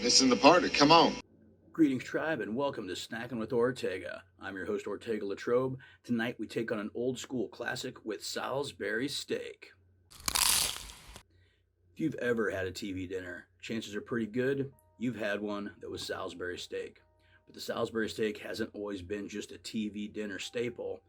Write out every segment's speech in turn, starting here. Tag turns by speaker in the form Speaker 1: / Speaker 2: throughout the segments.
Speaker 1: This is the party. Come on.
Speaker 2: Greetings, tribe, and welcome to Snackin with Ortega. I'm your host, Ortega Latrobe. Tonight, we take on an old school classic with Salisbury Steak. If you've ever had a TV dinner, chances are pretty good you've had one that was Salisbury Steak. But the Salisbury Steak hasn't always been just a TV dinner staple.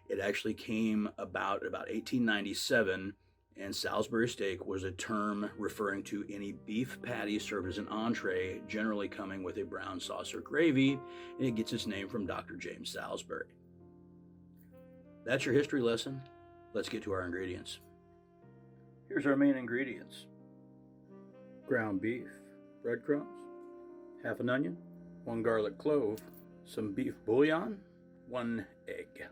Speaker 2: It actually came about 1897, and Salisbury steak was a term referring to any beef patty served as an entree, generally coming with a brown sauce or gravy, and it gets its name from Dr. James Salisbury. That's your history lesson. Let's get to our ingredients. Here's our main ingredients: ground beef, breadcrumbs, half an onion, 1 garlic clove, some beef bouillon, 1 egg,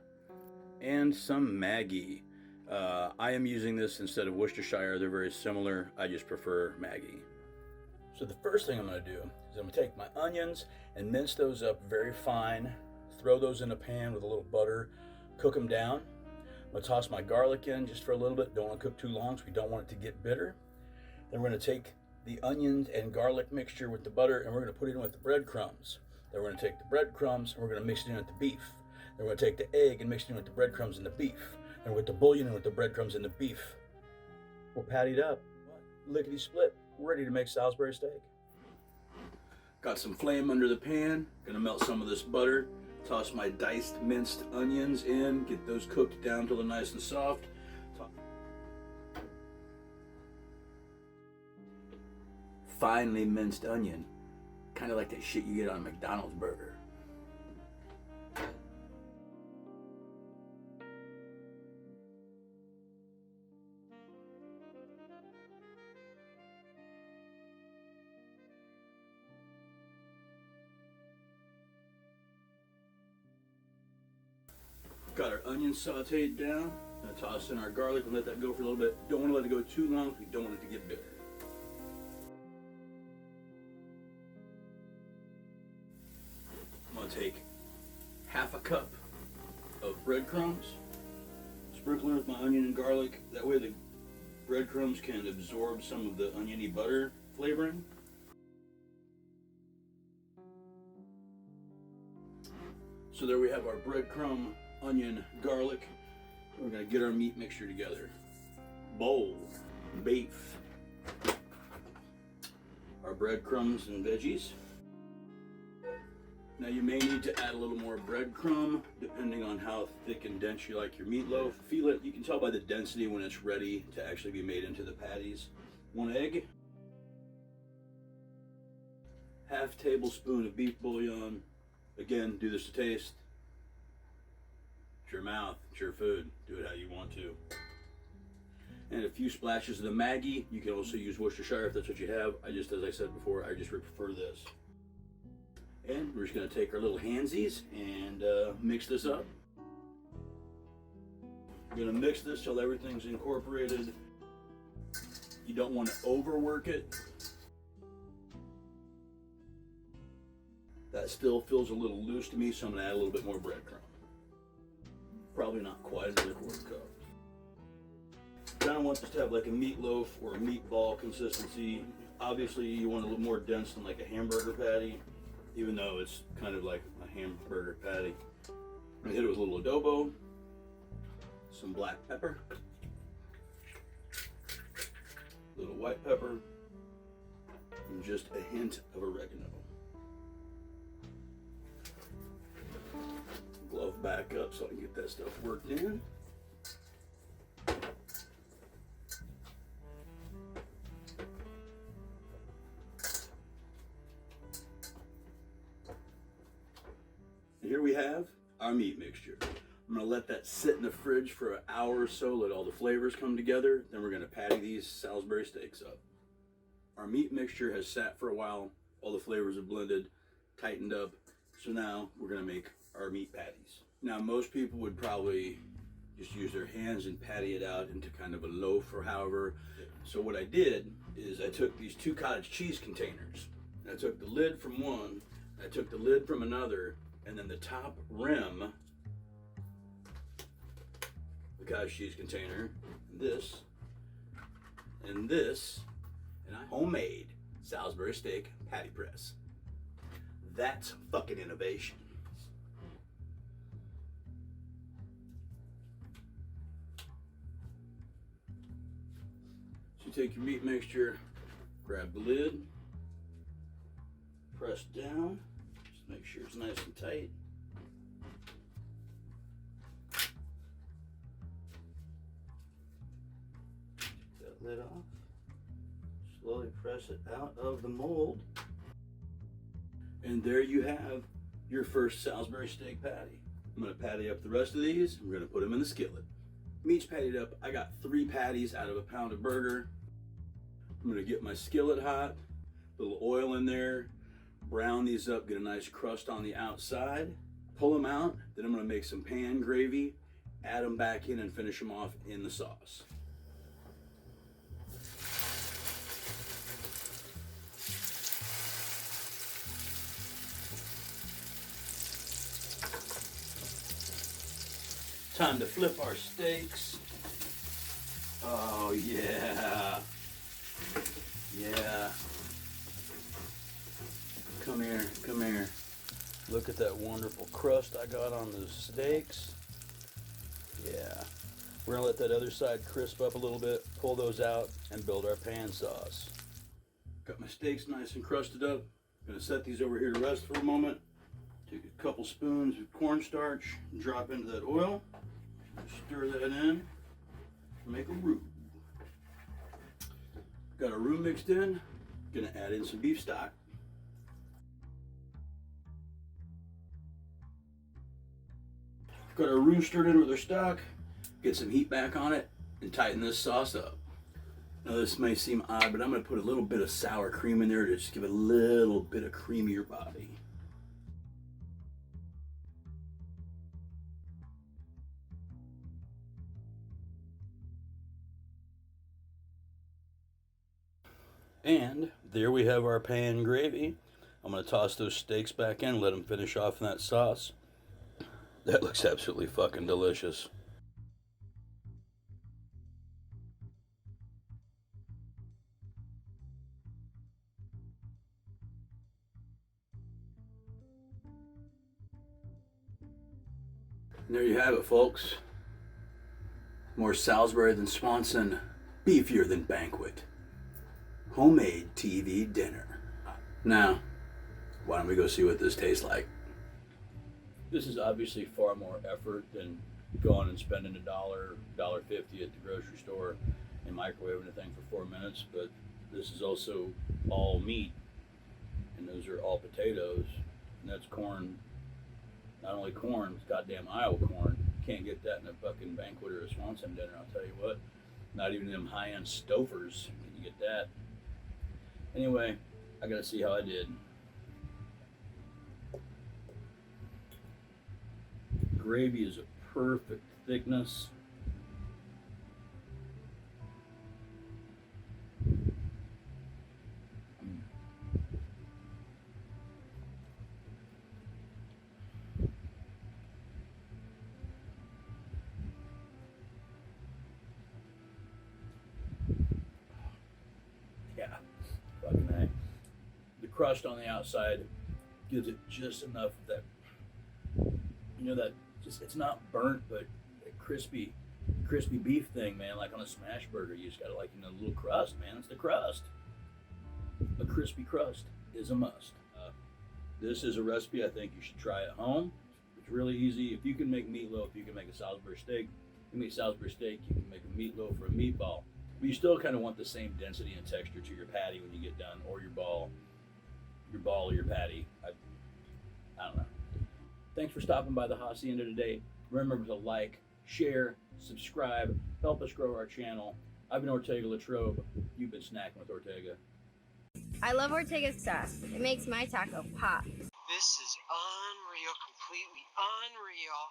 Speaker 2: and some Maggi. I am using this instead of Worcestershire. They're very similar. I just prefer Maggi. So the first thing I'm going to do is I'm going to take my onions and mince those up very fine, throw those in a pan with a little butter, cook them down. I'm going to toss my garlic in just for a little bit. Don't want to cook too long so we don't want it to get bitter. Then we're going to take the onions and garlic mixture with the butter and we're going to put it in with the breadcrumbs. Then we're going to take the breadcrumbs and we're going to mix it in with the beef. Then we're going to take the egg and mix it in with the breadcrumbs and the beef. And with the bouillon and with the breadcrumbs and the beef, we'll patty it up. Lickety split. We're ready to make Salisbury steak. Got some flame under the pan. Gonna melt some of this butter. Toss my diced minced onions in. Get those cooked down till they're nice and soft. Finely minced onion. Kind of like that shit you get on a McDonald's burger. Got our onions sauteed down. Gonna toss in our garlic and let that go for a little bit. Don't want to let it go too long because we don't want it to get bitter. I'm gonna take half a cup of breadcrumbs, sprinkle it with my onion and garlic. That way the breadcrumbs can absorb some of the oniony butter flavoring. So there we have our breadcrumb, onion, garlic. We're gonna get our meat mixture together. Bowl, beef, our breadcrumbs and veggies. Now you may need to add a little more breadcrumb depending on how thick and dense you like your meatloaf. Feel it, you can tell by the density when it's ready to actually be made into the patties. 1 egg, half tablespoon of beef bouillon. Again, do this to taste. It's your mouth, it's your food. Do it how you want to. And a few splashes of the Maggi. You can also use Worcestershire if that's what you have. As I said before, I just prefer this. And we're just gonna take our little handsies and mix this up. We're gonna mix this till everything's incorporated. You don't want to overwork it. That still feels a little loose to me, so I'm gonna add a little bit more breadcrumb. Probably not quite another 1/4 cup. Kind of want this to have like a meatloaf or a meatball consistency. Obviously, you want a little more dense than like a hamburger patty, even though it's kind of like a hamburger patty. I'm gonna hit it with a little adobo, some black pepper, a little white pepper, and just a hint of oregano. Glove back up so I can get that stuff worked in. And here we have our meat mixture. I'm gonna let that sit in the fridge for an hour or so, let all the flavors come together. Then we're gonna patty these Salisbury steaks up. Our meat mixture has sat for a while. All the flavors are blended, tightened up. So now we're gonna make our meat patties. Now most people would probably just use their hands and patty it out into kind of a loaf or however. So what I did is I took these 2 cottage cheese containers. I took the lid from one, I took the lid from another, and then the top rim, the cottage cheese container, this, and this, and I homemade Salisbury Steak patty press. That's fucking innovation. So you take your meat mixture, grab the lid, press down, just make sure it's nice and tight. Take that lid off. Slowly press it out of the mold. And there you have your first Salisbury steak patty. I'm gonna patty up the rest of these. We're gonna put them in the skillet. Meat's pattied up. I got 3 patties out of a pound of burger. I'm gonna get my skillet hot, a little oil in there, brown these up, get a nice crust on the outside, pull them out, then I'm gonna make some pan gravy, add them back in and finish them off in the sauce. Time to flip our steaks. Oh yeah. Yeah. Come here, come here. Look at that wonderful crust I got on those steaks. Yeah. We're gonna let that other side crisp up a little bit, pull those out, and build our pan sauce. Got my steaks nice and crusted up. Gonna set these over here to rest for a moment. Take a couple spoons of cornstarch, drop into that oil, stir that in, make a roux. Got our roux mixed in, gonna add in some beef stock. Got our roux stirred in with our stock, get some heat back on it, and tighten this sauce up. Now this may seem odd, but I'm gonna put a little bit of sour cream in there to just give it a little bit of creamier body. And there we have our pan gravy. I'm going to toss those steaks back in, let them finish off in that sauce. That looks absolutely fucking delicious. And there you have it, folks. More Salisbury than Swanson, beefier than Banquet. Homemade TV dinner. Now, why don't we go see what this tastes like? This is obviously far more effort than going and spending $1.50 at the grocery store and microwaving the thing for 4 minutes, but this is also all meat, and those are all potatoes, and that's corn. Not only corn, it's goddamn Iowa corn. You can't get that in a fucking Banquet or a Swanson dinner, I'll tell you what. Not even them high-end Stofers can you get that. Anyway, I gotta see how I did. Gravy is a perfect thickness. Yeah, fucking A. The crust on the outside gives it just enough of that, that just, it's not burnt, but a crispy beef thing, man. Like on a smash burger, you just got a little crust, man. It's the crust. A crispy crust is a must. This is a recipe I think you should try at home. It's really easy. If you can make meatloaf, you can make a Salisbury steak. You can make Salisbury steak, you can make a meatloaf or a meatball. But you still kind of want the same density and texture to your patty when you get done, or your ball or your patty. I don't know. Thanks for stopping by the Hacienda today. Remember to like, share, subscribe, help us grow our channel. I've been Ortega Latrobe. You've been snacking with Ortega.
Speaker 1: I love Ortega's sauce. It makes my taco pop.
Speaker 3: This is unreal, completely unreal.